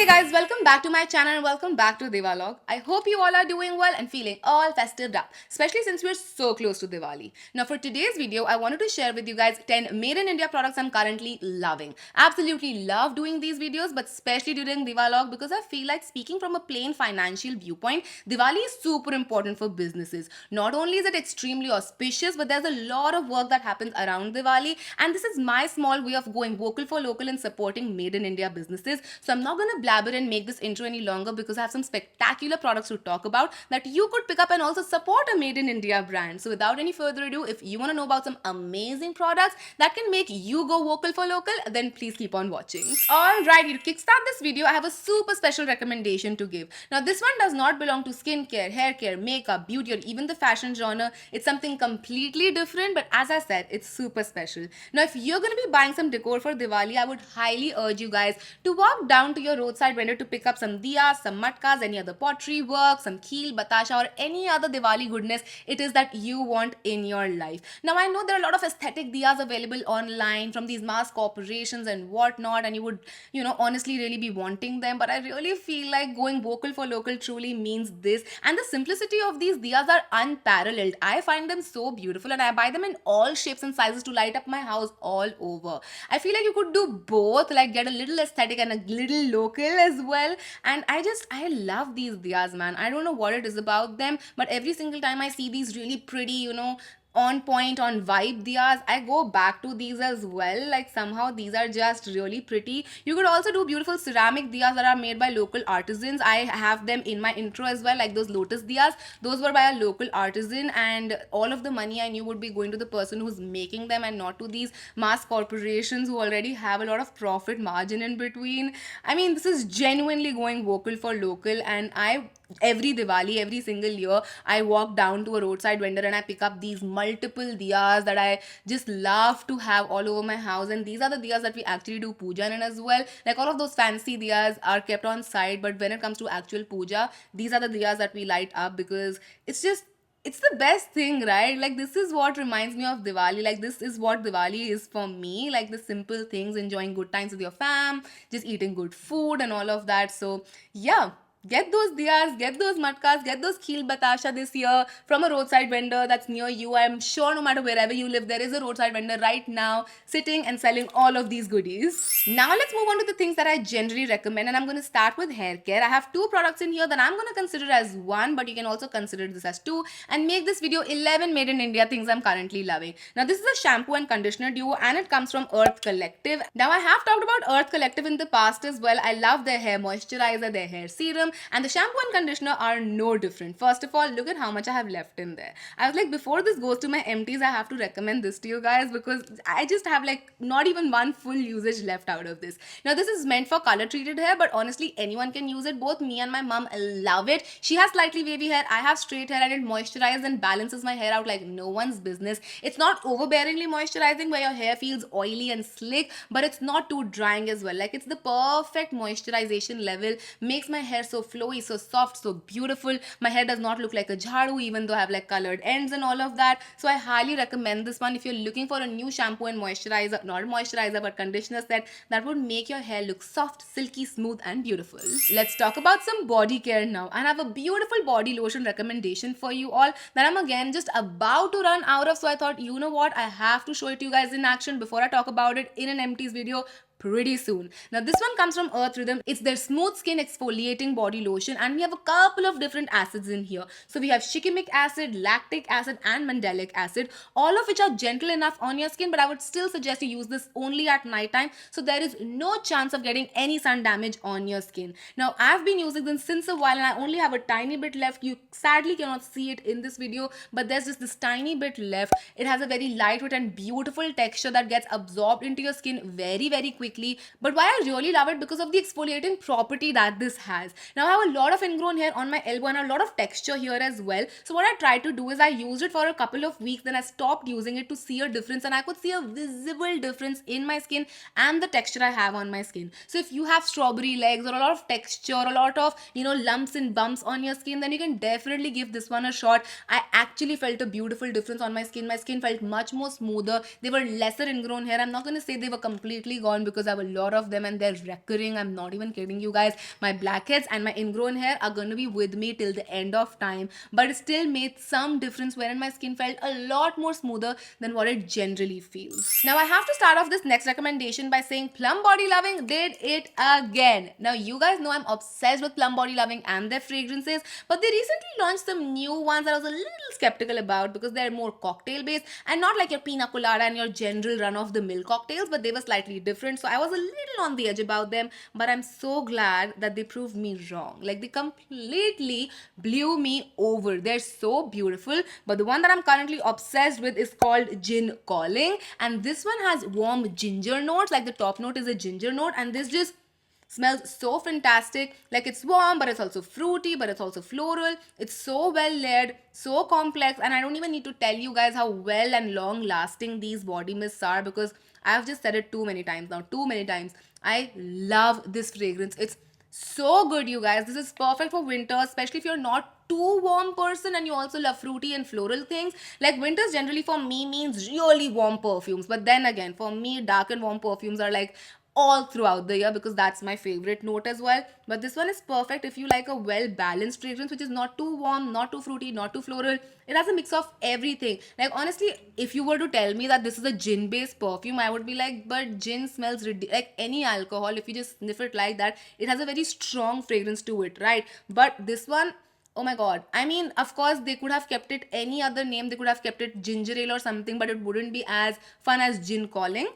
Hey guys, welcome back to my channel and welcome back to Diwalog. I hope you all are doing well and feeling all festive up, especially since we're so close to Diwali. Now for today's video, I wanted to share with you guys 10 made in India products I'm currently loving. Absolutely love doing these videos, but especially during Diwalog because I feel like speaking from a plain financial viewpoint, Diwali is super important for businesses. Not only is it extremely auspicious, but there's a lot of work that happens around Diwali, and this is my small way of going vocal for local and supporting made in India businesses. So I'm not gonna blabber and make this intro any longer because I have some spectacular products to talk about that you could pick up and also support a made in India brand. So without any further ado, if you want to know about some amazing products that can make you go vocal for local, then please keep on watching. Alright, to kickstart this video, I have a super special recommendation to give. Now this one does not belong to skincare, hair care, makeup, beauty, or even the fashion genre. It's something completely different, but as I said, it's super special. Now if you're gonna be buying some decor for Diwali, I would highly urge you guys to walk down to your roadside vendor to pick up some diyas, some matkas, any other pottery work, some kheel, batasha, or any other Diwali goodness it is that you want in your life. Now I know there are a lot of aesthetic diyas available online from these mass corporations and whatnot, and you would, honestly really be wanting them, but I really feel like going vocal for local truly means this, and the simplicity of these diyas are unparalleled. I find them so beautiful and I buy them in all shapes and sizes to light up my house all over. I feel like you could do both, like get a little aesthetic and a little local as well. And I love these diyas, man. I don't know what it is about them, but every single time I see these really pretty, on point, on vibe diyas, I go back to these as well. Like somehow these are just really pretty. You could also do beautiful ceramic diyas that are made by local artisans. I have them in my intro as well, like those lotus diyas. Those were by a local artisan, and all of the money I knew would be going to the person who's making them and not to these mass corporations who already have a lot of profit margin in between. I mean, this is genuinely going vocal for local, and every Diwali, every single year, I walk down to a roadside vendor and I pick up these multiple diyas that I just love to have all over my house. And these are the diyas that we actually do puja in as well. Like all of those fancy diyas are kept on site, but when it comes to actual puja, these are the diyas that we light up because it's the best thing, right? Like this is what reminds me of Diwali. Like this is what Diwali is for me. Like the simple things, enjoying good times with your fam, just eating good food and all of that. So yeah, get those diyas, get those matkas, get those kheel batasha this year from a roadside vendor that's near you. I'm sure no matter wherever you live, there is a roadside vendor right now sitting and selling all of these goodies. Now let's move on to the things that I generally recommend, and I'm going to start with hair care. I have two products in here that I'm going to consider as one, but you can also consider this as two and make this video 11 made in India things I'm currently loving. Now this is a shampoo and conditioner duo, and it comes from Earth Collective. Now I have talked about Earth Collective in the past as well. I love their hair moisturizer, their hair serum, and the shampoo and conditioner are no different. First of all, look at how much I have left in there. I was like, before this goes to my empties, I have to recommend this to you guys because I just have like not even one full usage left out of this. Now this is meant for color treated hair, but honestly anyone can use it. Both me and my mom love it. She has slightly wavy hair, I have straight hair, and it moisturizes and balances my hair out like no one's business. It's not overbearingly moisturizing where your hair feels oily and slick, but it's not too drying as well. Like it's the perfect moisturization level, makes my hair so flowy, so soft, so beautiful. My hair does not look like a jharu even though I have like colored ends and all of that. So I highly recommend this one if you're looking for a new shampoo and moisturizer, not moisturizer but conditioner set that would make your hair look soft, silky, smooth and beautiful. Let's talk about some body care now, and I have a beautiful body lotion recommendation for you all that I'm again just about to run out of. So I thought, you know what, I have to show it to you guys in action before I talk about it in an empties video pretty soon. Now this one comes from Earth Rhythm. It's their smooth skin exfoliating body lotion, and we have a couple of different acids in here. So we have shikimic acid, lactic acid and mandelic acid, all of which are gentle enough on your skin, but I would still suggest you use this only at night time, so there is no chance of getting any sun damage on your skin. Now I've been using them since a while and I only have a tiny bit left. You sadly cannot see it in this video, but there's just this tiny bit left. It has a very lightweight and beautiful texture that gets absorbed into your skin very quickly. But why I really love it, because of the exfoliating property that this has. Now I have a lot of ingrown hair on my elbow and a lot of texture here as well. So what I tried to do is I used it for a couple of weeks, then I stopped using it to see a difference, and I could see a visible difference in my skin and the texture I have on my skin. So if you have strawberry legs or a lot of texture, a lot of lumps and bumps on your skin, then you can definitely give this one a shot. I actually felt a beautiful difference on my skin. My skin felt much more smoother. They were lesser ingrown hair. I'm not going to say they were completely gone because because I have a lot of them and they're recurring. I'm not even kidding you guys. My blackheads and my ingrown hair are going to be with me till the end of time, but it still made some difference wherein my skin felt a lot more smoother than what it generally feels. Now I have to start off this next recommendation by saying Plum Body Loving did it again. Now you guys know I'm obsessed with Plum Body Loving and their fragrances, but they recently launched some new ones that I was a little skeptical about because they're more cocktail based and not like your pina colada and your general run of the mill cocktails, but they were slightly different. So I was a little on the edge about them, but I'm so glad that they proved me wrong. Like they completely blew me over. They're so beautiful, but the one that I'm currently obsessed with is called Gin Calling, and this one has warm ginger notes. Like the top note is a ginger note, and this just smells so fantastic. Like it's warm, but it's also fruity, but it's also floral. It's so well layered, so complex, and I don't even need to tell you guys how well and long lasting these body mists are because I've just said it too many times now, too many times. I love this fragrance. It's so good, you guys. This is perfect for winter, especially if you're not too warm person and you also love fruity and floral things. Like winters generally for me means really warm perfumes, but then again for me dark and warm perfumes are like all throughout the year because that's my favorite note as well. But this one is perfect if you like a well balanced fragrance which is not too warm, not too fruity, not too floral. It has a mix of everything. Like honestly, if you were to tell me that this is a gin based perfume, I would be like, but gin smells like any alcohol. If you just sniff it like that, it has a very strong fragrance to it, right? But this one, oh my god. I mean, of course, they could have kept it any other name. They could have kept it ginger ale or something, but it wouldn't be as fun as Gin Calling.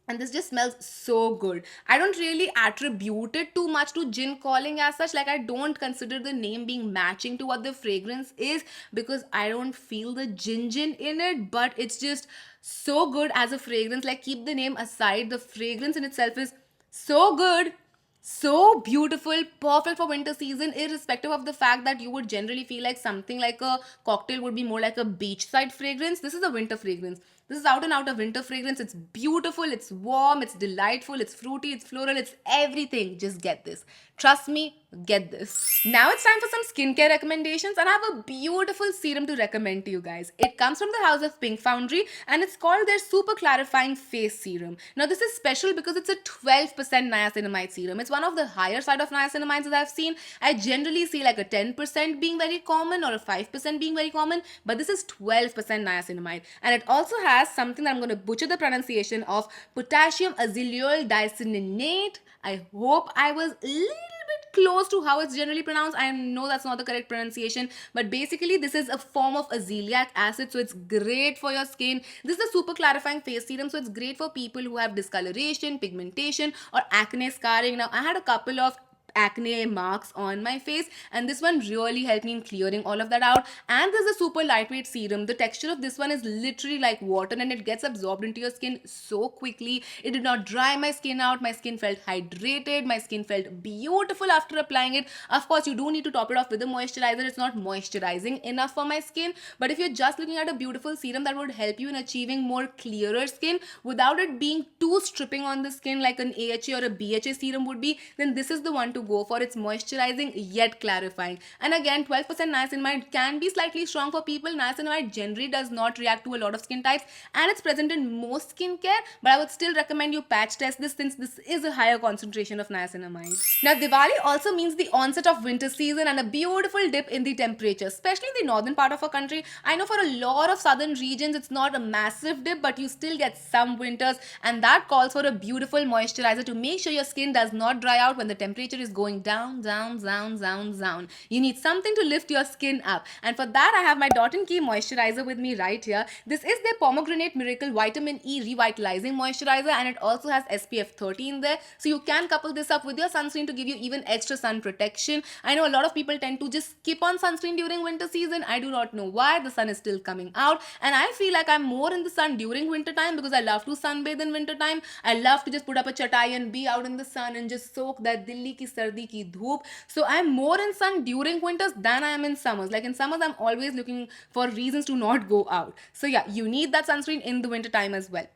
And this just smells so good. I don't really attribute it too much to Gin Calling as such. Like I don't consider the name being matching to what the fragrance is because I don't feel the gin in it, but it's just so good as a fragrance. Like keep the name aside, the fragrance in itself is so good, so beautiful, perfect for winter season, irrespective of the fact that you would generally feel like something like a cocktail would be more like a beachside fragrance. This is a winter fragrance. This is out and out a winter fragrance. It's beautiful, it's warm, it's delightful, it's fruity, it's floral, it's everything. Just get this. Trust me, get this. Now it's time for some skincare recommendations, and I have a beautiful serum to recommend to you guys. It comes from the house of Pink Foundry and it's called their Super Clarifying Face Serum. Now this is special because it's a 12% niacinamide serum. It's one of the higher side of niacinamides that I've seen. I generally see like a 10% being very common or a 5% being very common, but this is 12% niacinamide. And it also has something that I'm going to butcher the pronunciation of, potassium azelaiol dicyanate. I hope I was a little bit close to how it's generally pronounced. I know that's not the correct pronunciation, but basically this is a form of azelaic acid, so it's great for your skin. This is a super clarifying face serum, so it's great for people who have discoloration, pigmentation, or acne scarring. Now I had a couple of acne marks on my face, and this one really helped me in clearing all of that out. And this is a super lightweight serum. The texture of this one is literally like water and it gets absorbed into your skin so quickly. It did not dry my skin out. My skin felt hydrated. My skin felt beautiful after applying it. Of course, you do need to top it off with a moisturizer. It's not moisturizing enough for my skin, but if you're just looking at a beautiful serum that would help you in achieving more clearer skin without it being too stripping on the skin like an AHA or a BHA serum would be, then this is the one to go for. It's moisturizing yet clarifying. And again, 12% niacinamide can be slightly strong for people. Niacinamide generally does not react to a lot of skin types and it's present in most skincare, but I would still recommend you patch test this since this is a higher concentration of niacinamide. Now Diwali also means the onset of winter season and a beautiful dip in the temperature, especially in the northern part of our country. I know for a lot of southern regions it's not a massive dip, but you still get some winters, and that calls for a beautiful moisturizer to make sure your skin does not dry out when the temperature is going down, down, down, down, down. You need something to lift your skin up, and for that I have my Key moisturizer with me right here. This is their Pomegranate Miracle Vitamin E Revitalizing Moisturizer, and it also has SPF 30 in there, so you can couple this up with your sunscreen to give you even extra sun protection. I know a lot of people tend to just skip on sunscreen during winter season. I do not know why. The sun is still coming out, and I feel like I'm more in the sun during winter time because I love to sunbathe in winter time. I love to just put up a chatai and be out in the sun and just soak that Delhi ki sardi ki dhoop. So I'm more in sun during winters than I am in summers. Like in summers, I'm always looking for reasons to not go out. So yeah, you need that sunscreen in the winter time as well.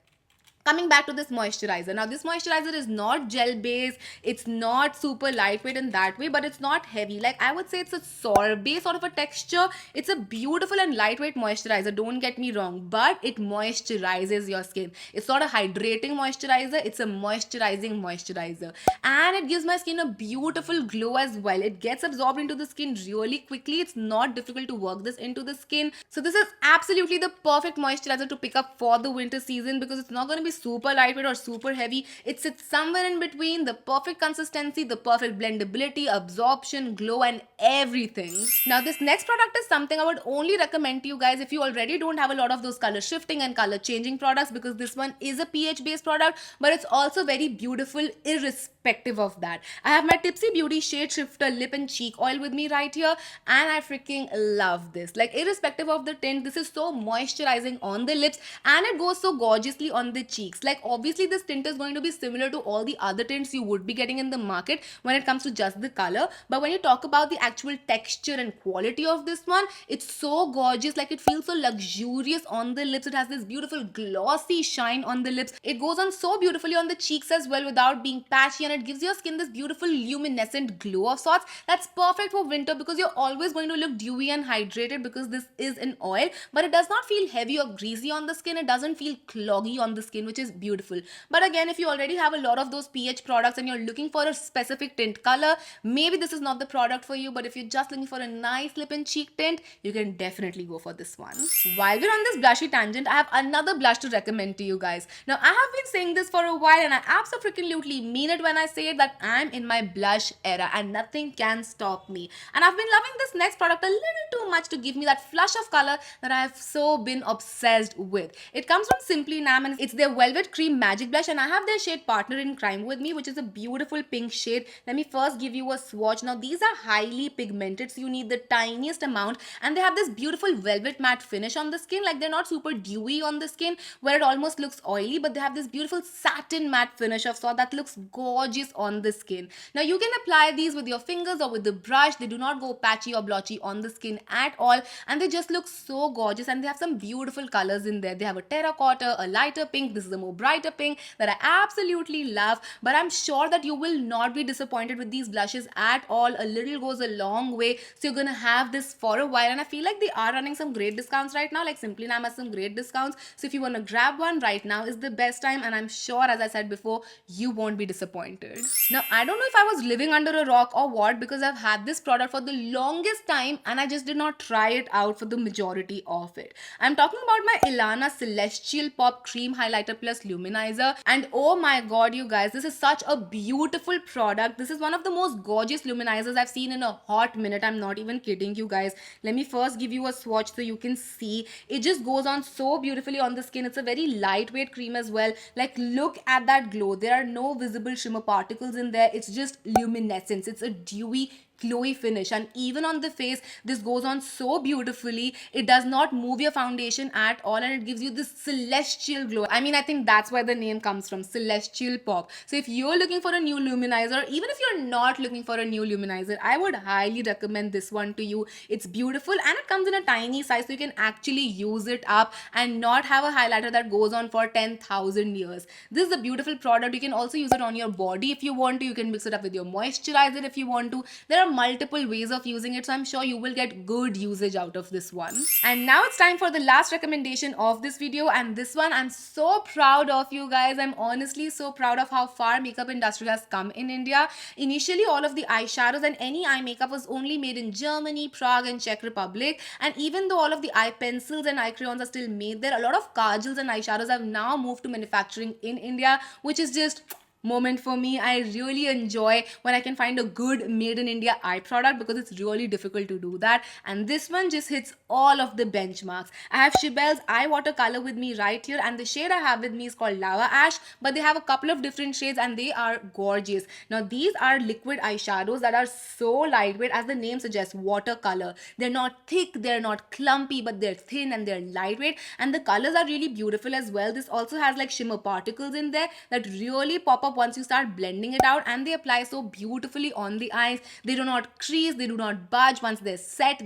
Coming back to this moisturizer, now this moisturizer is not gel based, it's not super lightweight in that way, but it's not heavy. Like, I would say it's a sorbet sort of a texture. It's a beautiful and lightweight moisturizer, don't get me wrong, but it moisturizes your skin. It's not a hydrating moisturizer, it's a moisturizing moisturizer, and it gives my skin a beautiful glow as well. It gets absorbed into the skin really quickly. It's not difficult to work this into the skin. So this is absolutely the perfect moisturizer to pick up for the winter season, because it's not going to be super lightweight or super heavy. It sits somewhere in between, the perfect consistency, the perfect blendability, absorption, glow, and everything. Now this next product is something I would only recommend to you guys if you already don't have a lot of those color shifting and color changing products, because this one is a pH based product, but it's also very beautiful irrespective of that. I have my Tipsy Beauty Shade Shifter Lip and Cheek Oil with me right here, and I freaking love this. Like, irrespective of the tint, this is so moisturizing on the lips, and it goes so gorgeously on the cheeks. Like, obviously this tint is going to be similar to all the other tints you would be getting in the market when it comes to just the color, but when you talk about the actual texture and quality of this one, it's so gorgeous. Like, it feels so luxurious on the lips. It has this beautiful glossy shine on the lips. It goes on so beautifully on the cheeks as well without being patchy, and it gives your skin this beautiful luminescent glow of sorts. That's perfect for winter, because you're always going to look dewy and hydrated, because this is an oil, but it does not feel heavy or greasy on the skin. It doesn't feel cloggy on the skin, which is beautiful. But again, if you already have a lot of those pH products and you're looking for a specific tint color, maybe this is not the product for you. But if you're just looking for a nice lip and cheek tint, you can definitely go for this one. While we're on this blushy tangent, I have another blush to recommend to you guys. Now, I have been saying this for a while, and I absolutely mean it when I say that I'm in my blush era and nothing can stop me. And I've been loving this next product a little too much to give me that flush of color that I have so been obsessed with. It comes from Simply Nam, and it's their Velvet Cream Magic Blush, and I have their shade Partner in Crime with me, which is a beautiful pink shade. Let me first give you a swatch. Now, these are highly pigmented, so you need the tiniest amount, and they have this beautiful velvet matte finish on the skin. Like, they're not super dewy on the skin where it almost looks oily, but they have this beautiful satin matte finish of sort that looks gorgeous on the skin. Now, you can apply these with your fingers or with the brush. They do not go patchy or blotchy on the skin at all, and they just look so gorgeous. And they have some beautiful colors in there. They have a terracotta, a lighter pink, this is a more brighter pink that I absolutely love. But I'm sure that you will not be disappointed with these blushes at all. A little goes a long way, so you're gonna have this for a while. And I feel like they are running some great discounts right now. Like, Simply Nam has some great discounts, so if you want to grab one right now is the best time, and I'm sure, as I said before, you won't be disappointed. Now, I don't know if I was living under a rock or what, because I've had this product for the longest time and I just did not try it out for the majority of it. I'm talking about my Ilana Celestial Pop Cream Highlighter Plus Luminizer, and oh my god, you guys, this is such a beautiful product. This is one of the most gorgeous luminizers I've seen in a hot minute. I'm not even kidding you guys. Let me first give you a swatch so you can see. It just goes on so beautifully on the skin. It's a very lightweight cream as well. Like, look at that glow. There are no visible shimmer particles in there. It's just luminescence. It's a dewy, glowy finish, and even on the face this goes on so beautifully. It does not move your foundation at all, and it gives you this celestial glow. I mean, I think that's where the name comes from, Celestial Pop. So if you're looking for a new luminizer, even if you're not looking for a new luminizer, I would highly recommend this one to you. It's beautiful, and it comes in a tiny size, so you can actually use it up and not have a highlighter that goes on for 10,000 years. This is a beautiful product. You can also use it on your body if you want to. You can mix it up with your moisturizer if you want to. There are multiple ways of using it, so I'm sure you will get good usage out of this one. And now it's time for the last recommendation of this video, and this one I'm so proud of, you guys. I'm honestly so proud of how far makeup industry has come in India. Initially, all of the eyeshadows and any eye makeup was only made in Germany, Prague, and Czech Republic, and even though all of the eye pencils and eye crayons are still made there, a lot of kajals and eyeshadows have now moved to manufacturing in India, which is just moment for me. I really enjoy when I can find a good made in India eye product, because it's really difficult to do that, and this one just hits all of the benchmarks. I have Shibel's eye watercolor with me right here, and the shade I have with me is called Lava Ash, but they have a couple of different shades and they are gorgeous. Now, these are liquid eyeshadows that are so lightweight, as the name suggests, watercolor. They're not thick, they're not clumpy, but they're thin and they're lightweight, and the colors are really beautiful as well. This also has like shimmer particles in there that really pop up up once you start blending it out, and they apply so beautifully on the eyes. They do not crease, they do not budge. Once they're set,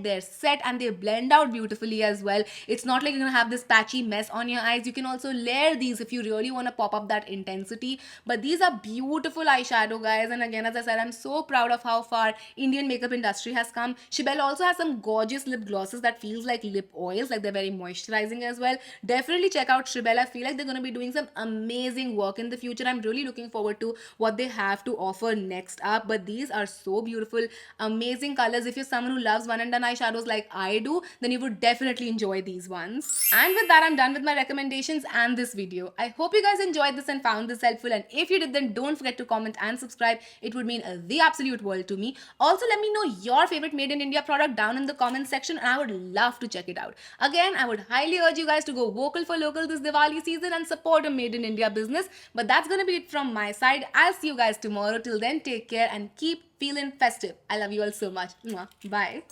and they blend out beautifully as well. It's not like you're gonna have this patchy mess on your eyes. You can also layer these if you really want to pop up that intensity. But these are beautiful eyeshadow, guys. And again, as I said, I'm so proud of how far Indian makeup industry has come. Shibel also has some gorgeous lip glosses that feels like lip oils, like they're very moisturizing as well. Definitely check out Shibel. I feel like they're going to be doing some amazing work in the future. I'm really looking forward to what they have to offer next up. But these are so beautiful, amazing colors. If you're someone who loves one and done eyeshadows like I do, then you would definitely enjoy these ones. And with that, I'm done with my recommendations and this video. I hope you guys enjoyed this and found this helpful. And if you did, then don't forget to comment and subscribe. It would mean the absolute world to me. Also, let me know your favorite made in India product down in the comment section, and I would love to check it out. Again, I would highly urge you guys to go vocal for local this Diwali season and support a made in India business. But that's gonna be it from my side. I'll see you guys tomorrow. Till then, take care and keep feeling festive. I love you all so much. Mwah. Bye.